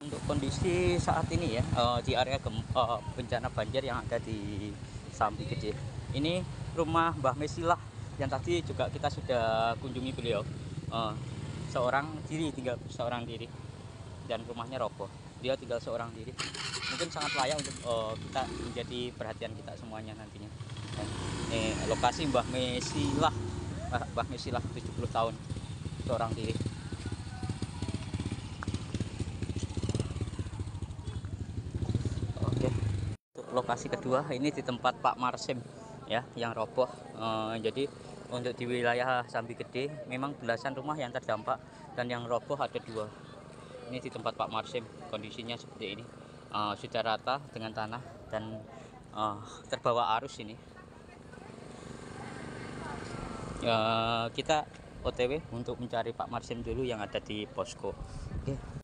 Untuk kondisi saat ini ya, di area bencana banjir yang ada di Sambi Gede. Ini rumah Mbah Mesilah yang tadi juga kita sudah kunjungi beliau. Eh, Seorang diri, tinggal seorang diri, dan rumahnya roboh. Dia tinggal seorang diri. Mungkin sangat layak untuk kita menjadi perhatian kita semuanya nantinya. Ini lokasi Mbah Mesilah, Mbah Mesilah 70 tahun, seorang diri. Oke. Untuk lokasi kedua ini di tempat Pak Marsim ya yang roboh. Jadi untuk di wilayah Sambi Gede memang belasan rumah yang terdampak dan yang roboh ada 2. Ini di tempat Pak Marsim kondisinya seperti ini. Sudah rata dengan tanah dan terbawa arus ini. Kita OTW untuk mencari Pak Marsim dulu yang ada di posko. Oke.